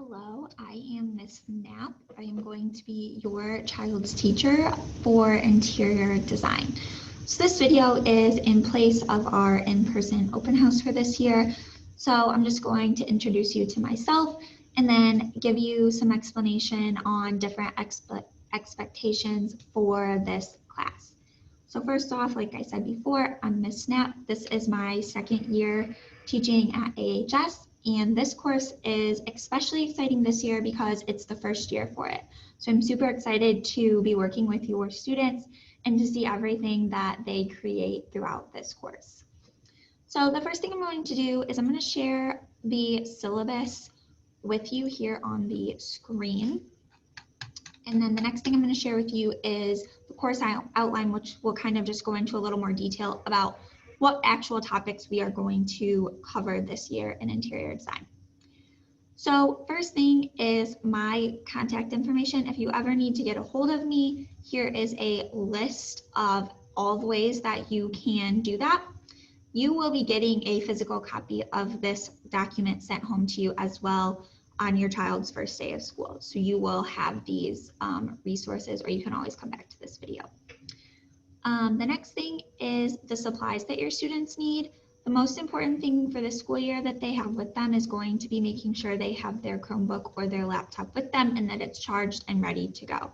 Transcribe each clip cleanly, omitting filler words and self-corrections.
Hello, I am Miss Knapp. I am going to be your child's teacher for interior design. So this video is in place of our in-person open house for this year. So I'm just going to introduce you to myself and then give you some explanation on different expectations for this class. So first off, like I said before, I'm Miss Knapp. This is my second year teaching at AHS. And this course is especially exciting this year because it's the first year for it. So I'm super excited to be working with your students and to see everything that they create throughout this course. So the first thing I'm going to do is I'm going to share the syllabus with you here on the screen. And then the next thing I'm going to share with you is the course outline, which will kind of just go into a little more detail about what actual topics we are going to cover this year in interior design. So first thing is my contact information. If you ever need to get a hold of me, here is a list of all the ways that you can do that. You will be getting a physical copy of this document sent home to you as well on your child's first day of school. So you will have these resources, or you can always come back to this video. The next thing is the supplies that your students need. The most important thing for this school year that they have with them is going to be making sure they have their Chromebook or their laptop with them and that it's charged and ready to go.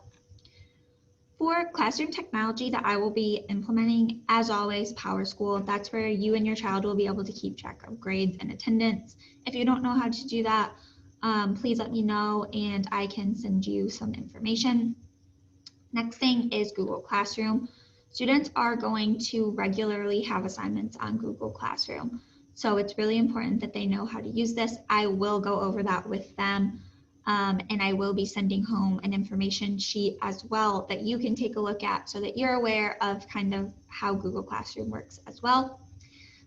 For classroom technology that I will be implementing, as always, PowerSchool. That's where you and your child will be able to keep track of grades and attendance. If you don't know how to do that, please let me know and I can send you some information. Next thing is Google Classroom. Students are going to regularly have assignments on Google Classroom. So it's really important that they know how to use this. I will go over that with them. And I will be sending home an information sheet as well that you can take a look at so that you're aware of kind of how Google Classroom works as well.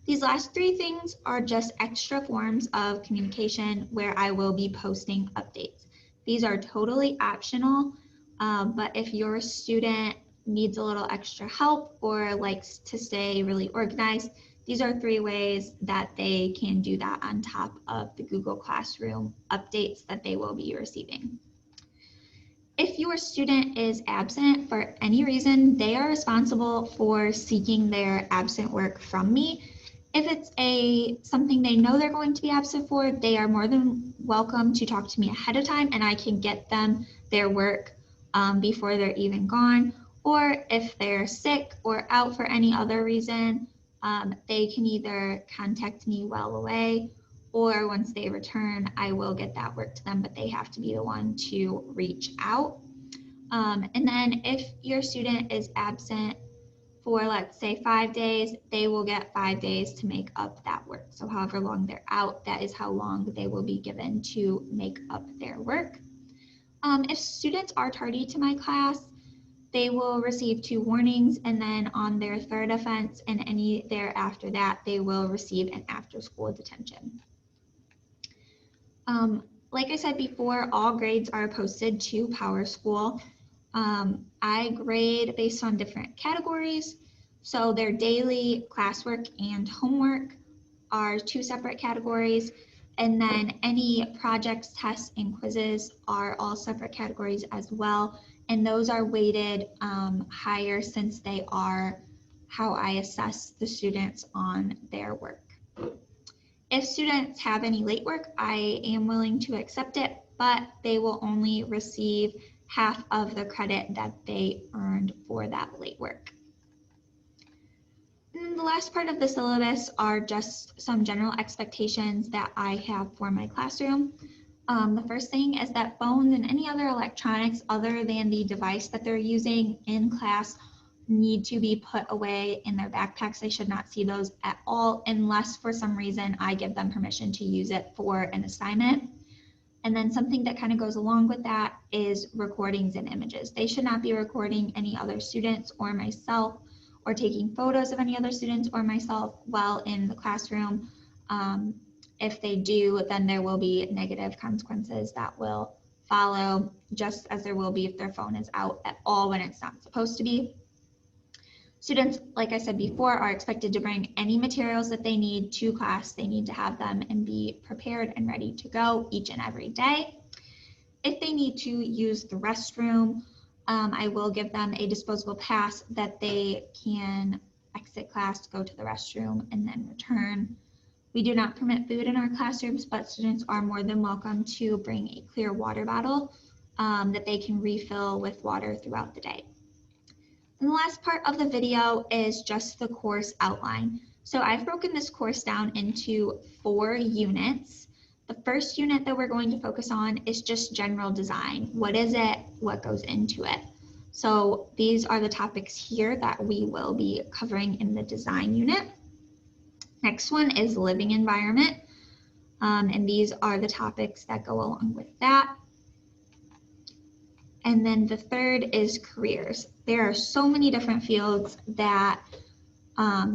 These last three things are just extra forms of communication where I will be posting updates. These are totally optional, but if your student needs a little extra help or likes to stay really organized, these are three ways that they can do that on top of the Google Classroom updates that they will be receiving. If your student is absent for any reason, they are responsible for seeking their absent work from me. If it's something they know they're going to be absent for, they are more than welcome to talk to me ahead of time and I can get them their work before they're even gone. Or if they're sick or out for any other reason, they can either contact me while away or once they return, I will get that work to them, but they have to be the one to reach out. And then if your student is absent for, let's say, 5 days, they will get 5 days to make up that work. So however long they're out, that is how long they will be given to make up their work. If students are tardy to my class, they will receive 2 warnings, and then on their third offense and any thereafter that, they will receive an after-school detention. Like I said before, all grades are posted to PowerSchool. I grade based on different categories. So their daily classwork and homework are 2 separate categories. And then any projects, tests, and quizzes are all separate categories as well. And those are weighted higher since they are how I assess the students on their work. If students have any late work, I am willing to accept it, but they will only receive half of the credit that they earned for that late work. And the last part of the syllabus are just some general expectations that I have for my classroom. The first thing is that phones and any other electronics other than the device that they're using in class need to be put away in their backpacks. They should not see those at all unless for some reason I give them permission to use it for an assignment. And then something that kind of goes along with that is recordings and images. They should not be recording any other students or myself or taking photos of any other students or myself while in the classroom. If they do, then there will be negative consequences that will follow, just as there will be if their phone is out at all when it's not supposed to be. Students, like I said before, are expected to bring any materials that they need to class. They need to have them and be prepared and ready to go each and every day. If they need to use the restroom, I will give them a disposable pass that they can exit class, go to the restroom, and then return. We do not permit food in our classrooms, but students are more than welcome to bring a clear water bottle that they can refill with water throughout the day. And the last part of the video is just the course outline. So I've broken this course down into 4 units. The first unit that we're going to focus on is just general design. What is it? What goes into it? So these are the topics here that we will be covering in the design unit. Next one is living environment. And these are the topics that go along with that. And then the third is careers. There are so many different fields that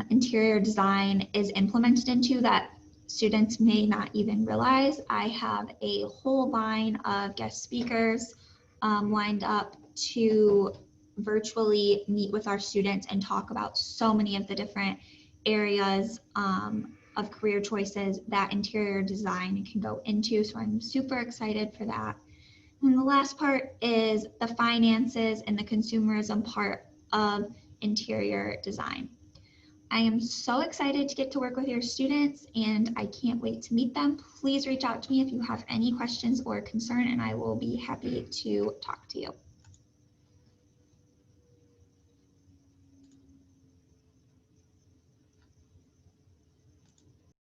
interior design is implemented into that students may not even realize. I have a whole line of guest speakers lined up to virtually meet with our students and talk about so many of the different areas of career choices that interior design can go into. So I'm super excited for that. And the last part is the finances and the consumerism part of interior design. I am so excited to get to work with your students and I can't wait to meet them. Please reach out to me if you have any questions or concern and I will be happy to talk to you.